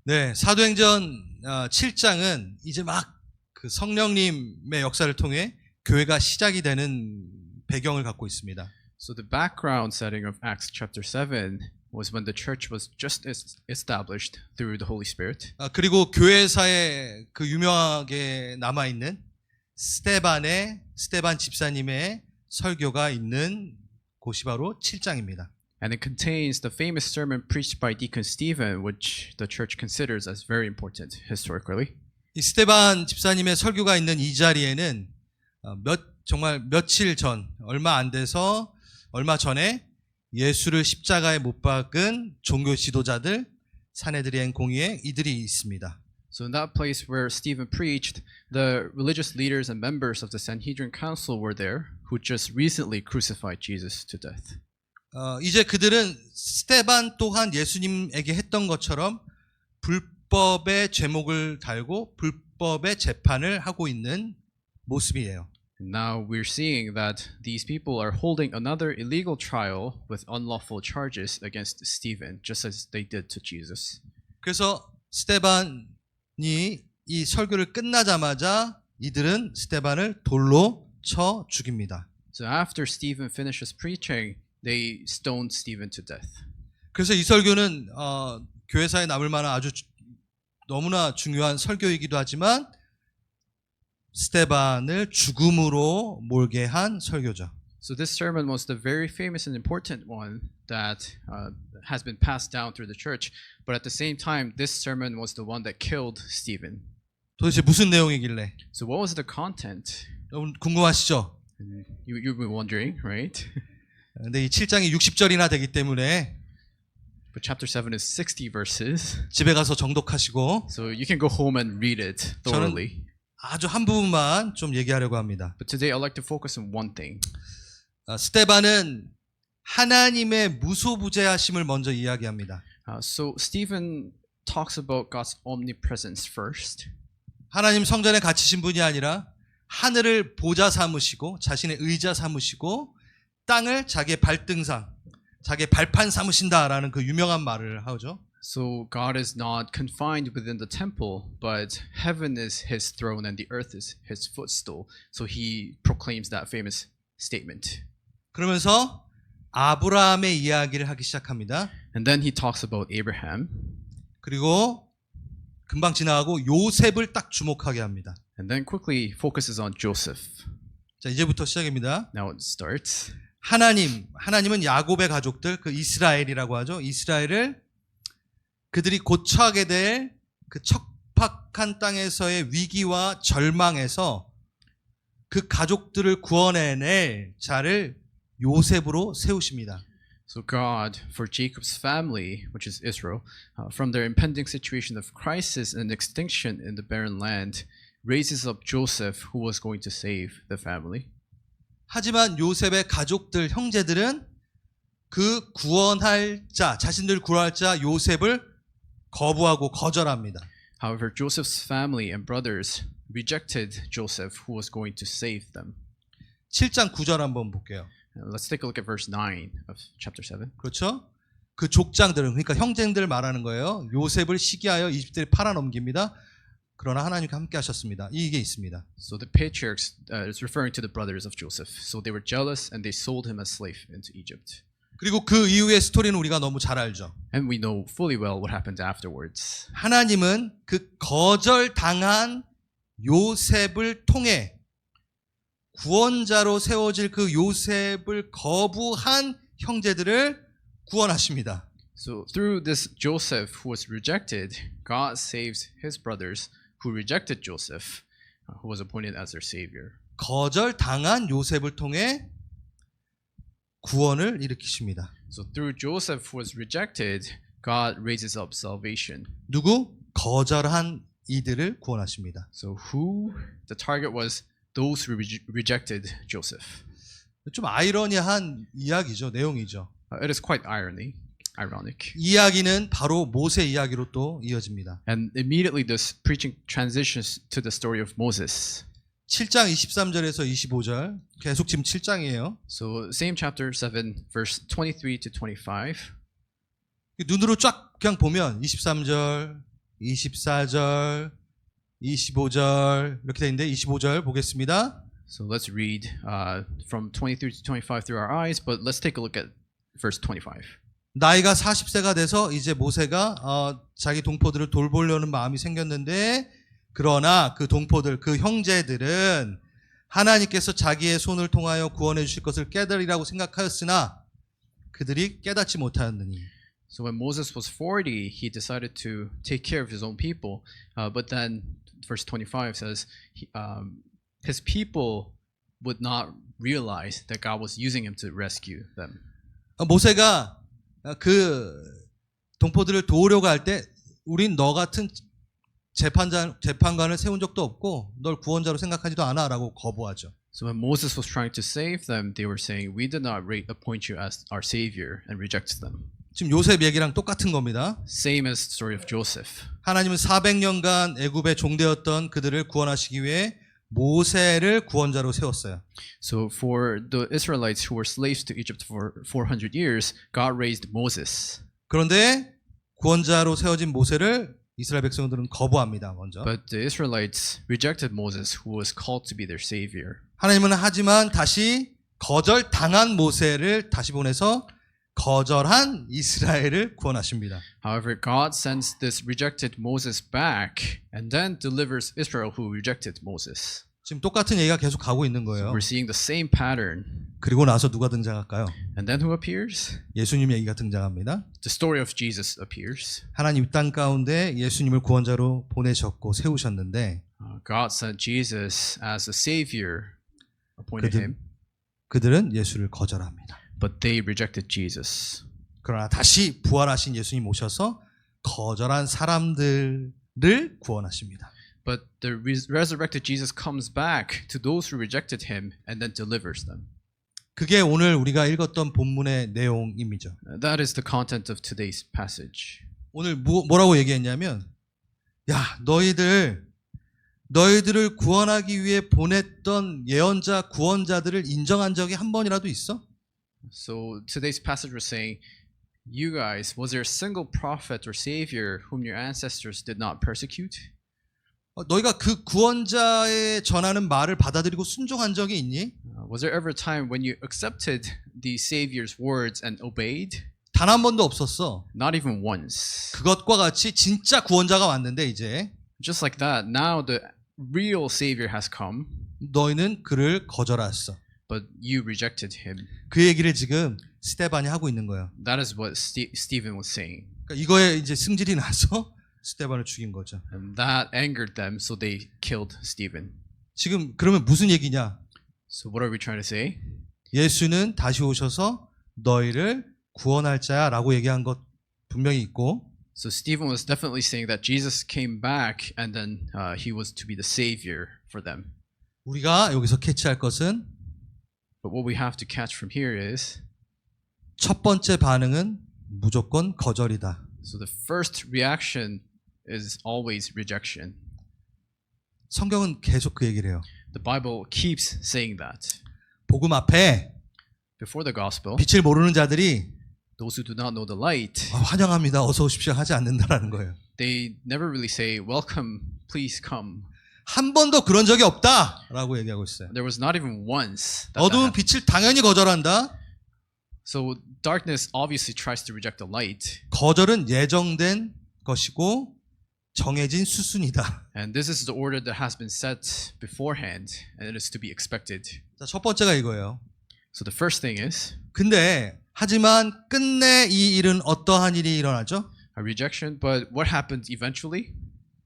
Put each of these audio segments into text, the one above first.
네, 사도행전 7장은 이제 막 그 성령님의 역사를 통해 교회가 시작이 되는 배경을 갖고 있습니다. So the background setting of Acts chapter 7 was when the church was just established through the Holy Spirit. 그리고 교회사에 그 유명하게 남아 있는 스테반 집사님의 설교가 있는 곳이 바로 7장입니다. And it contains the famous sermon preached by Deacon Stephen, which the church considers as very important historically. 이 스테반 집사님의 설교가 있는 이 자리에는 정말 며칠 전, 얼마 전에 예수를 십자가에 못 박은 종교 지도자들, 사내들의 공의회 이들이 있습니다. So in that place where Stephen preached, the religious leaders and members of the Sanhedrin Council were there, who just recently crucified Jesus to death. 이제 그들은 스테반 또한 예수님에게 했던 것처럼 불법의 제목을 달고 불법의 재판을 하고 있는 모습이에요. And now we're seeing that these people are holding another illegal trial with unlawful charges against Stephen, just as they did to Jesus. 그래서 스테반이 이 설교를 끝나자마자 이들은 스테반을 돌로 쳐 죽입니다. So after Stephen finishes preaching, they stoned Stephen to death. 그래서 이 설교는 교회사에 남을 만한 아주 너무나 중요한 설교이기도 하지만 스테반을 죽음으로 몰게 한 설교죠. So this sermon was the very famous and important one that has been passed down through the church. But at the same time, this sermon was the one that killed Stephen. 도대체 무슨 내용이길래? So what was the content? 여러분 궁금하시죠? You've been wondering, right? 근데 이 7장이 60절이나 되기 때문에 But chapter 7 is 60 verses. 집에 가서 정독하시고 So you can go home and read it thoroughly. 아주 한 부분만 좀 얘기하려고 합니다. But today I'd like to focus on one thing. 스테반은 하나님의 무소부재하심을 먼저 이야기합니다. So Stephen talks about God's omnipresence first. 하나님 성전에 갇히신 분이 아니라 하늘을 보좌 삼으시고 자신의 의자 삼으시고 땅을 자기의 발등상, 자기의 발판 삼으신다라는 그 유명한 말을 하죠. So God is not confined within the temple, but heaven is his throne and the earth is his footstool. So he proclaims that famous statement. 그러면서 아브라함의 이야기를 하기 시작합니다. And then he talks about Abraham. 그리고 금방 지나가고 요셉을 딱 주목하게 합니다. And then quickly focuses on Joseph. 자, 이제부터 시작입니다. Now it starts. 하나님은 야곱의 가족들, 그 이스라엘이라고 하죠. 이스라엘을 그들이 곧 처하게 될 그 척박한 땅에서의 위기와 절망에서 그 가족들을 구원해낼 자를 요셉으로 세우십니다. So God, for Jacob's family, which is Israel, from their impending situation of crisis and extinction in the barren land, raises up Joseph, who was going to save the family. 하지만 요셉의 가족들, 형제들은 그 구원할 자, 자신들 구원할 자 요셉을 거부하고 거절합니다. However, Joseph's family and brothers rejected Joseph, who was going to save them. 7장 9절 한번 볼게요. Let's take a look at verse 9 of chapter 7. 그렇죠? 그 족장들은, 그러니까 형제들 말하는 거예요. 요셉을 시기하여 이집트에 팔아넘깁니다. 그러나 하나님과 함께 하셨습니다. 이게 있습니다. So the patriarchs is referring to the brothers of Joseph. So they were jealous and they sold him as slave into Egypt. 그리고 그 이후의 스토리는 우리가 너무 잘 알죠. And we know fully well what happened afterwards. 하나님은 그 거절당한 요셉을 통해 구원자로 세워질 그 요셉을 거부한 형제들을 구원하십니다. So through this Joseph who was rejected, God saves his brothers who rejected Joseph, who was appointed as their savior. 거절당한 요셉을 통해 구원을 일으키십니다. So through Joseph who was rejected, God raises up salvation. 누구? 거절한 이들을 구원하십니다. So who? The target was those who rejected Joseph. 좀 아이러니한 이야기죠. 내용이죠. It is quite ironic. 이야기는 바로 모세 이야기로 또 이어집니다. And immediately this preaching transitions to the story of Moses. 7장 23절에서 25절 계속 지금 7장이에요. So same chapter 7 verse 23 to 25. 눈으로 쫙 그냥 보면 23절, 24절, 25절 이렇게 돼 있는데 25절 보겠습니다. So let's read from 23 to 25 through our eyes, but let's take a look at verse 25. 나이가 40세가 돼서 이제 모세가 자기 동포들을 돌보려는 마음이 생겼는데 그러나 그 동포들, 그 형제들은 하나님께서 자기의 손을 통하여 구원해 주실 것을 깨달으리라고 생각하였으나 그들이 깨닫지 못하였느니. So when Moses was 40, he decided to take care of his own people. But then verse 25 says his people would not realize that God was using him to rescue them. 모세가 그 동포들을 도우려고 할 때 우린 너 같은 재판관을 세운 적도 없고 널 구원자로 생각하지도 않아라고 거부하죠. So when Moses was trying to save them, they were saying, "We did not appoint you as our savior," and rejected them. 지금 요셉 얘기랑 똑같은 겁니다. Same as the story of Joseph. 하나님은 400년간 애굽의 종되었던 그들을 구원하시기 위해 모세를 구원자로 세웠어요. So for the Israelites who were slaves to Egypt for 400 years, God raised Moses. 그런데 구원자로 세워진 모세를 이스라엘 백성들은 거부합니다. 먼저. But the Israelites rejected Moses, who was called to be their savior. 하나님은 하지만 다시 거절당한 모세를 다시 보내서 거절한 이스라엘을 구원하십니다. However, God sends this rejected Moses back and then delivers Israel who rejected Moses. 지금 똑같은 얘기가 계속 가고 있는 So 거예요. we're seeing the same pattern. 그리고 나서 누가 등장할까요? And then who appears? 예수님 얘기가 등장합니다. The story of Jesus appears. 하나님 땅 가운데 예수님을 구원자로 보내셨고 세우셨는데 God sent Jesus as a savior, appointed him, 그들은 예수를 거절합니다. but they rejected Jesus. 그러나 다시 부활하신 예수님 오셔서 거절한 사람들을 구원하십니다. But the resurrected Jesus comes back to those who rejected him and then delivers them. 그게 오늘 우리가 읽었던 본문의 내용입니다. That is the content of today's passage. 오늘 뭐라고 얘기했냐면 야 너희들을 구원하기 위해 보냈던 예언자 구원자들을 인정한 적이 한 번이라도 있어? So today's passage was saying, you guys, was there a single prophet or savior whom your ancestors did not persecute? 너희가 그 구원자의 전하는 말을 받아들이고 순종한 적이 있니? Was there ever a time when you accepted the savior's words and obeyed? 단 한 번도 없었어. Not even once. 그것과 같이 진짜 구원자가 왔는데 이제 Just like that, now the real savior has come, 너희는 그를 거절했어. but you rejected him. 그 얘기를 지금 스데반이 하고 있는 거예요. That is what Stephen was saying. 그러니까 이거에 이제 승질이 나서 스데반을 죽인 거죠. And that angered them, so they killed Stephen. 지금 그러면 무슨 얘기냐? So what are we trying to say? 예수는 다시 오셔서 너희를 구원할 자야라고 얘기한 것 분명히 있고 So Stephen was definitely saying that Jesus came back and then he was to be the savior for them. 우리가 여기서 캐치할 것은 But what we have to catch from here is, 첫 번째 반응은 무조건 거절이다. so the first reaction is always rejection. 성경은 계속 그 얘기를 해요. The Bible keeps saying that. 복음 앞에 Before the gospel, 빛을 모르는 자들이 those who do not know the light, 환영합니다. 어서 오십시오 하지 않는다라는 거예요. they never really say, welcome, please come. 한 번도 그런 적이 없다라고 얘기하고 있어요. There was not even once. That 어두운 happened. 빛을 당연히 거절한다. So darkness obviously tries to reject the light. 거절은 예정된 것이고 정해진 수순이다. And this is the order that has been set beforehand, and it is to be expected. 자, 첫 번째가 이거예요. So the first thing is 근데 하지만 끝내 이 일은 어떠한 일이 일어나죠? a rejection, but what happened eventually?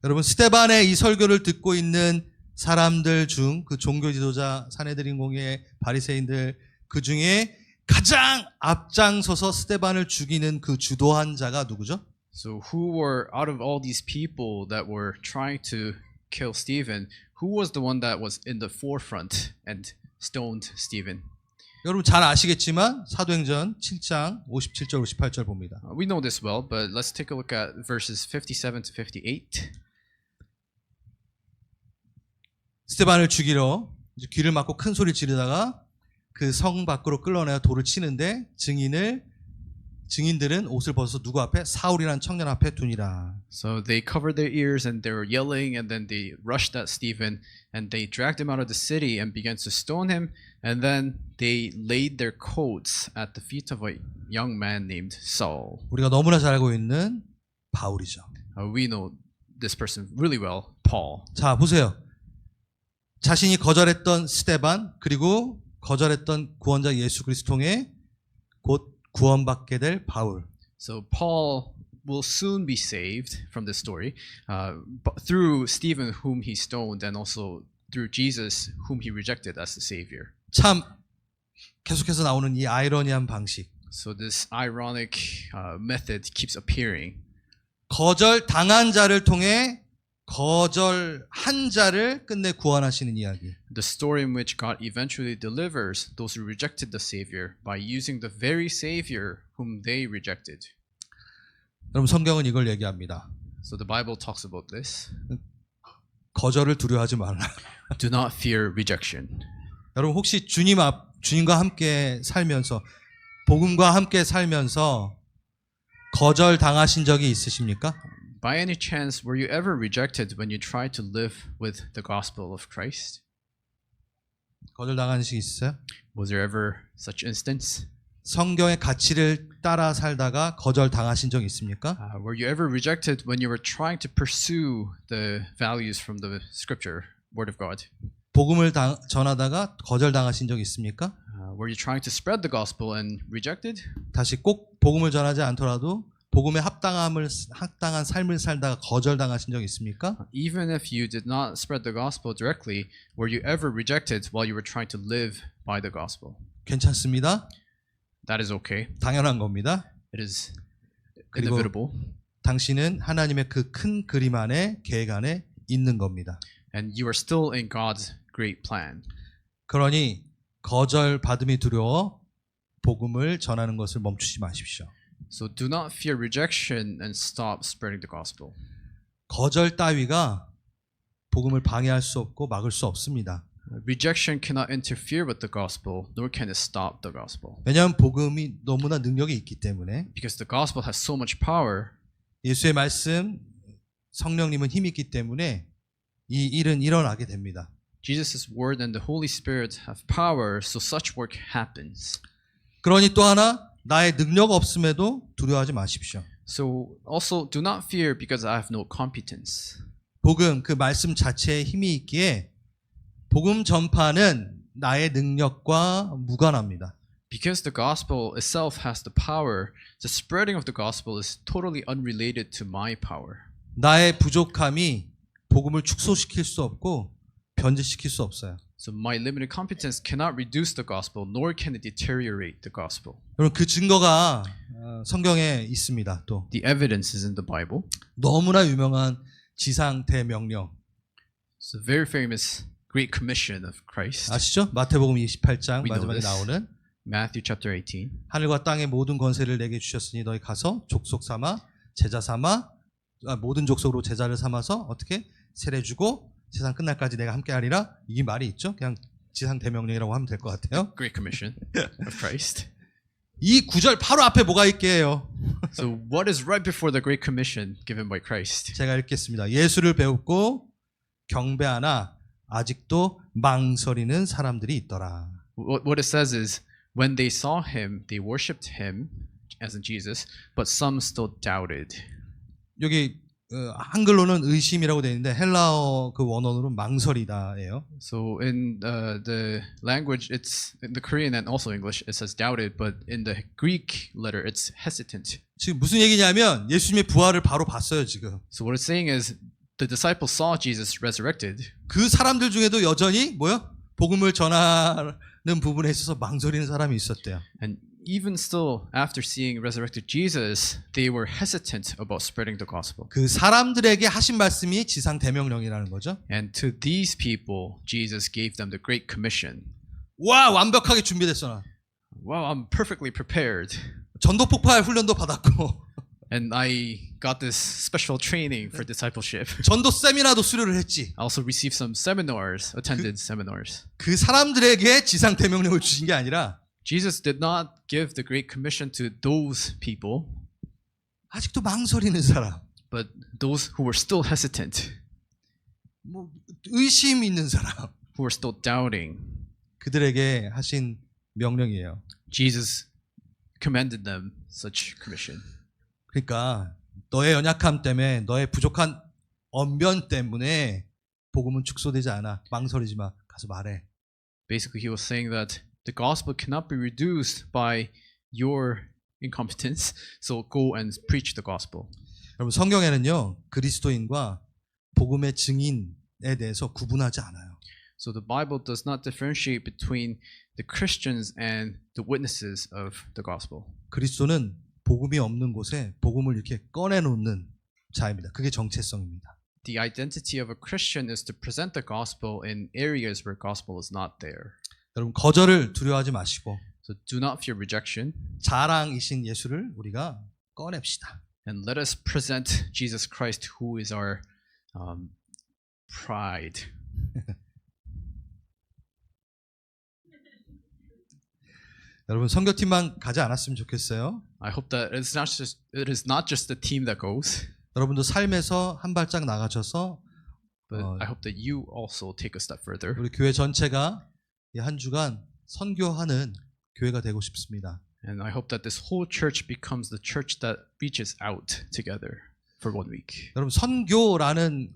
여러분 스데반의 이 설교를 듣고 있는 사람들 중 그 종교 지도자 사내들인 공예 바리새인들 그 중에 가장 앞장서서 스데반을 죽이는 그 주도한 자가 누구죠? So who were, out of all these people that were trying to kill Stephen, who was the one that was in the forefront and stoned Stephen? 여러분 잘 아시겠지만 사도행전 7장 57절 58절 봅니다. We know this well, but let's take a look at verses 57 to 58. 스데반을 죽이러 이제 귀를 막고 큰 소리 지르다가 그 성 밖으로 끌어내어 돌을 치는데 증인을 증인들은 옷을 벗어서 누구 앞에? 사울이라는 청년 앞에 두니라. So they covered their ears and they were yelling, and then they rushed at Stephen and they dragged him out of the city and began to stone him. And then they laid their coats at the feet of a young man named Saul. 우리가 너무나 잘 알고 있는 바울이죠. We know this person really well, Paul. 자, 보세요. 자신이 거절했던 스데반 그리고 거절했던 구원자 예수 그리스도의 곧 구원받게 될 바울. So Paul will soon be saved from this story through Stephen, whom he stoned, and also through Jesus, whom he rejected as the Savior. 참 계속해서 나오는 이 아이러니한 방식. So this ironic method keeps appearing. 거절 당한 자를 통해 거절한 자를 끝내 구원하시는 이야기. The story in which God eventually delivers those who rejected the Savior by using the very Savior whom they rejected. 여러분 성경은 이걸 얘기합니다. So the Bible talks about this. 거절을 두려워하지 말라. Do not fear rejection. 여러분 혹시 주님과 함께 살면서 복음과 함께 살면서 거절 당하신 적이 있으십니까? By any chance, were you ever rejected when you tried to live with the gospel of Christ? 거절 당한 적 있어요? Was there ever such instance? 성경의 가치를 따라 살다가 거절 당하신 적 있습니까? Were you ever rejected when you were trying to pursue the values from the scripture, word of God? 복음을 전하다가 거절 당하신 적 있습니까? Were you trying to spread the gospel and rejected? 다시 꼭 복음을 전하지 않더라도 복음에 합당한 삶을 살다가 거절 당하신 적 있습니까? Even if you did not spread the gospel directly, were you ever rejected while you were trying to live by the gospel? 괜찮습니다. That is okay. 당연한 겁니다. It is 그리고 inevitable. 당신은 하나님의 그 큰 그림 안에 계획 안에 있는 겁니다. And you are still in God's great plan. 그러니 거절 받음이 두려워 복음을 전하는 것을 멈추지 마십시오. So do not fear rejection and stop spreading the gospel. 거절 따위가 복음을 방해할 수 없고 막을 수 없습니다. Rejection cannot interfere with the gospel, nor can it stop the gospel. 왜냐하면 복음이 너무나 능력이 있기 때문에 Because the gospel has so much power, 예수의 말씀, 성령님은 힘이 있기 때문에 이 일은 일어나게 됩니다. Jesus' word and the Holy Spirit have power, so such work happens. 그러니 또 하나 나의 능력 없음에도 두려워하지 마십시오. So also do not fear because I have no competence. 복음 그 말씀 자체에 힘이 있기에 복음 전파는 나의 능력과 무관합니다. Because the gospel itself has the power, the spreading of the gospel is totally unrelated to my power. 나의 부족함이 복음을 축소시킬 수 없고 변질시킬 수 없어요. So my limited competence cannot reduce the gospel, nor can it deteriorate the gospel. 여러분 그 증거가 성경에 있습니다. 또 The evidence is in the Bible. 너무나 유명한 지상 대명령 It's a very famous Great Commission of Christ. 아시죠? 마태복음 28장 We know 마지막에 this. 나오는 Matthew chapter 18. 하늘과 땅의 모든 권세를 내게 주셨으니 너희 가서 족속 삼아 제자 삼아 모든 족속으로 제자를 삼아서 어떻게 세례주고 세상 끝날까지 내가 함께하리라. 이 말이 있죠. 그냥 지상 대명령이라고 하면 될 것 같아요. Great Commission of Christ. 이 구절 바로 앞에 뭐가 있게요? So what is right before the Great Commission given by Christ? 제가 읽겠습니다. 예수를 배웠고 경배하나 아직도 망설이는 사람들이 있더라. What it says is, when they saw him, they worshipped him, as in Jesus, but some still doubted. 여기 한글로는 의심이라고 되어 있는데 헬라어 그 원어로는 망설이다예요. So in the language, it's in the Korean and also English, it says doubted, but in the Greek letter, it's hesitant. 지금 무슨 얘기냐면 예수님의 부활을 바로 봤어요 지금. So what it's saying is, the disciples saw Jesus resurrected, 그 사람들 중에도 여전히 뭐요? 복음을 전하는 부분에 있어서 망설이는 사람이 있었대요. and even still, after seeing resurrected Jesus, they were hesitant about spreading the gospel. 그 사람들에게 하신 말씀이 지상 대명령이라는 거죠. And to these people, Jesus gave them the Great Commission. 와 완벽하게 준비됐어 나. Wow, I'm perfectly prepared. 전도 폭발 훈련도 받았고 And I got this special training for discipleship. 전도 세미나도 수료를 했지. I also received some seminars, attended seminars. 그 사람들에게 지상 대명령을 주신 게 아니라 Jesus did not give the Great Commission to those people, 아직도 망설이는 사람, but those who were still hesitant, 뭐 의심 있는 사람, who were still doubting. 그들에게 하신 명령이에요. Jesus commanded them such commission. 그러니까 너의 연약함 때문에, 너의 부족한 언변 때문에 복음은 축소되지 않아. 망설이지 마. 가서 말해. Basically, he was saying that the gospel cannot be reduced by your incompetence, so go and preach the gospel. 여러분, 성경에는요, 그리스도인과 복음의 증인에 대해서 구분하지 않아요. So the Bible does not differentiate between the Christians and the witnesses of the gospel. 그리스도는 복음이 없는 곳에 복음을 이렇게 꺼내놓는 자입니다. 그게 정체성입니다. The identity of a Christian is to present the gospel in areas where gospel is not there. 여러분, 거절을 두려워하지 마시고 So do not fear rejection, 자랑이신 예수를 우리가 꺼냅시다. and let us present Jesus Christ, who is our pride. 여러분, 선교팀만 가지 않았으면 좋겠어요. I hope that it is not just the team that goes, 여러분도 삶에서 한 발짝 나가셔서 but I hope that you also take a step further. 우리 교회 전체가 이 한 주간 선교하는 교회가 되고 싶습니다. And I hope that this whole church becomes the church that reaches out together for 1 week. 여러분, 선교라는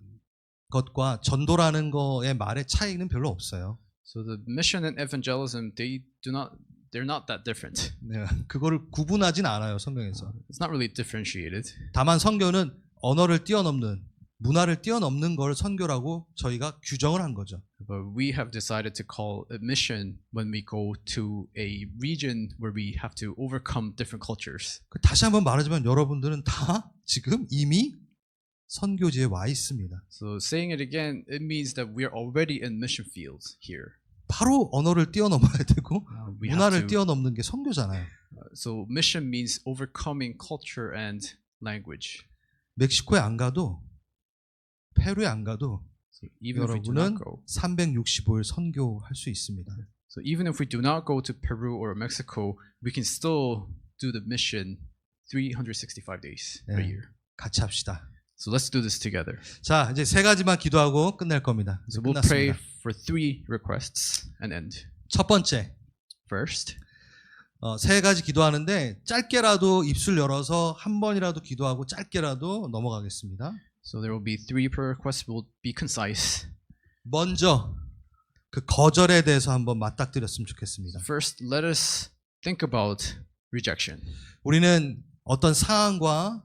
것과 전도라는 거의 말의 차이는 별로 없어요. So the mission and evangelism, they're not that different. 네, 그거를 구분하진 않아요, 성경에서. It's not really differentiated. 다만 선교는 언어를 뛰어넘는, 문화를 뛰어넘는 걸 선교라고 저희가 규정을 한 거죠. But we have decided to call it mission when we go to a region where we have to overcome different cultures. 다시 한번 말하지만 여러분들은 다 지금 이미 선교지에 와 있습니다. So saying it again, it means that we are already in mission fields here. 바로 언어를 뛰어넘어야 되고 We have 문화를 to, 뛰어넘는 게 선교잖아요. so mission means overcoming culture and language. 멕시코에 안 가도, 페루에 안 가도 So even if we do not 여러분은 go, 365일 선교할 수 있습니다. so even if we do not go to Peru or Mexico, we can still do the mission 365 days a 네. year. 같이 합시다. So let's do this together. 자, 이제 세 가지만 기도하고 끝낼 겁니다. 이제 So we'll pray 끝났습니다. for 3 requests and end. 첫 번째, First, 세 가지 기도하는데 짧게라도 입술 열어서 한 번이라도 기도하고 짧게라도 넘어가겠습니다. so there will be 3 prayer requests. We'll be concise. 먼저 그 거절에 대해서 한번 맞닥뜨렸으면 좋겠습니다. First, let us think about rejection. 우리는 어떤 상황과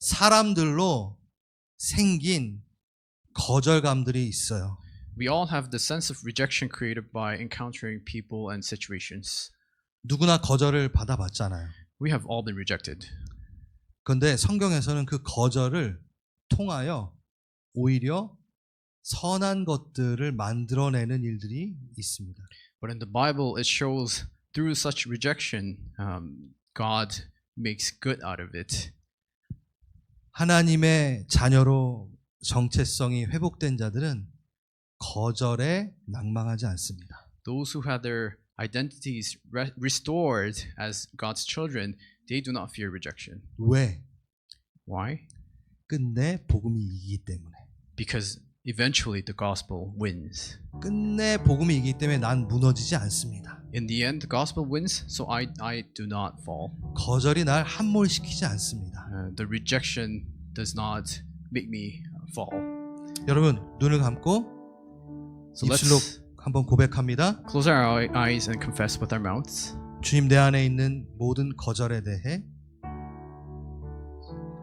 사람들로 생긴 거절감들이 있어요. We all have the sense of rejection created by encountering people and situations. 누구나 거절을 받아봤잖아요. We have all been rejected. 그런데 성경에서는 그 거절을 통하여 오히려 선한 것들을 만들어내는 일들이 있습니다. But in the Bible, it shows through such rejection, God makes good out of it. 하나님의 자녀로 정체성이 회복된 자들은 거절에 낭망하지 않습니다. Those who have their identities restored as God's children, they do not fear rejection. 왜? Why? 끝내 복음이 이기기 때문에. Because eventually the gospel wins. 끝내 복음이 이기기 때문에 난 무너지지 않습니다. In the end, the gospel wins, so I do not fall. 거절이 날 함몰시키지 않습니다. The rejection does not make me fall. 여러분, 눈을 감고 So 입술로 let's 한번 고백합니다. close our eyes and confess with our mouths. 주님, 내 안에 있는 모든 거절에 대해,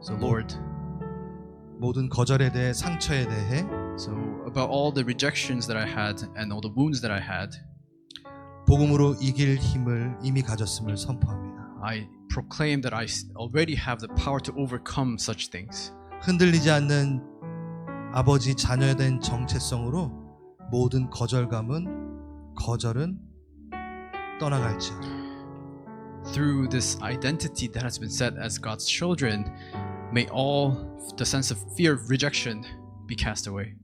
So Lord, 모든 거절에 대해, 상처에 대해 so about all the rejections that I had and all the wounds that I had, 복음으로 이길 힘을 이미 가졌음을 선포합니다. I proclaim that I already have the power to overcome such things. 흔들리지 않는 아버지 자녀된 정체성으로 모든 거절은 떠나갈지어다. Through this identity that has been set as God's children, may all the sense of fear of rejection be cast away.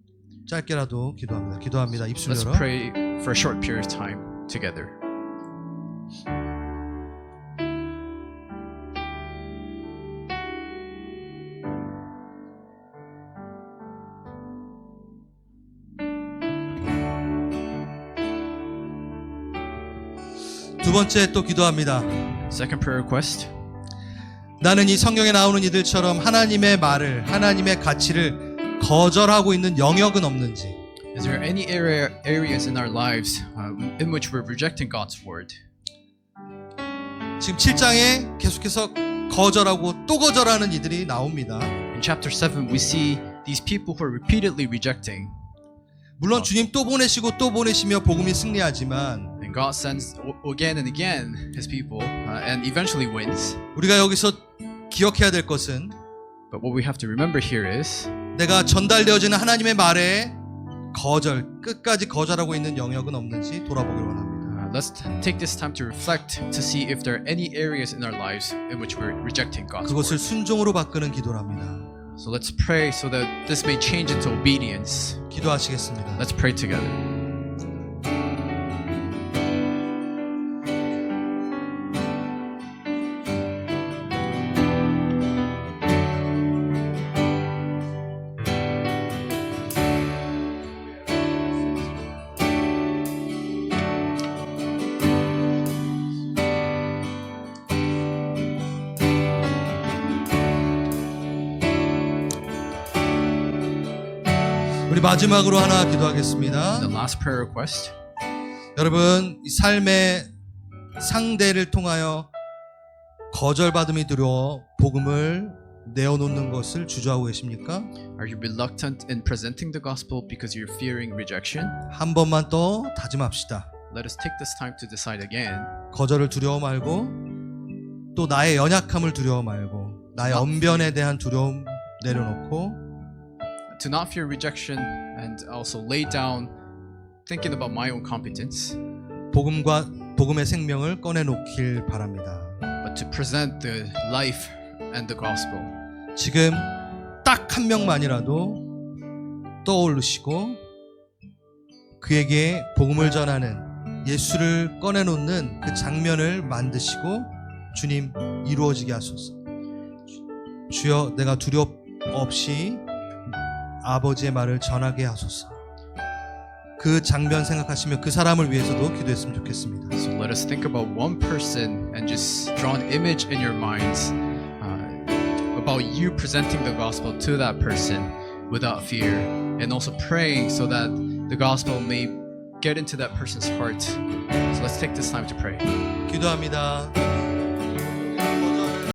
짧게라도 기도합니다. 입술 Let's 열어. pray for a short period of time together. 두 번째 또 기도합니다. Second prayer request. 나는 이 성경에 나오는 이들처럼 하나님의 말을, 하나님의 가치를 거절하고 있는 영역은 없는지, Is there any areas in our lives in which we're rejecting God's word? 지금 7장에 계속해서 거절하고 또 거절하는 이들이 나옵니다. In chapter 7, we see these people who are repeatedly rejecting. 물론 주님 또 보내시고 또 보내시며 복음이 승리하지만 And God sends again and again His people and eventually wins. 우리가 여기서 기억해야 될 것은 But what we have to remember here is 내가 전달되어지는 하나님의 말에 거절, 끝까지 거절하고 있는 영역은 없는지 돌아보길 원합니다. let's take this time to reflect to see if there are any areas in our lives in which we're rejecting God's 그것을 word. 순종으로 바꾸는 기도랍니다. So let's pray so that this may change into obedience. 기도하시겠습니다. Let's pray together. 우리 마지막으로 하나 기도하겠습니다. The last prayer request. 여러분, 이 삶의 상대를 통하여 거절받음이 두려워 복음을 내어놓는 것을 주저하고 계십니까? Are you reluctant in presenting the gospel because you're fearing rejection? 한 번만 더 다짐합시다. Let us take this time to decide again. 거절을 두려워 말고 또 나의 연약함을 두려워 말고 나의 언변에 대한 두려움 내려놓고 To not fear rejection and also lay down thinking about my own competence, 복음의 생명을 꺼내놓길 바랍니다. but to present the life and the gospel. 지금 딱 한 명만이라도 떠오르시고 그에게 복음을 전하는 예수를 꺼내놓는 그 장면을 만드시고 주님 이루어지게 하소서. 주여 내가 두렵 없이 아버지의 말을 전하게 하소서. 그 장면 생각하시며 그 사람을 위해서도 기도했으면 좋겠습니다. So let us think about one person and just draw an image in your minds about you presenting the gospel to that person without fear, and also praying so that the gospel may get into that person's heart. So let's take this time to pray. 기도합니다.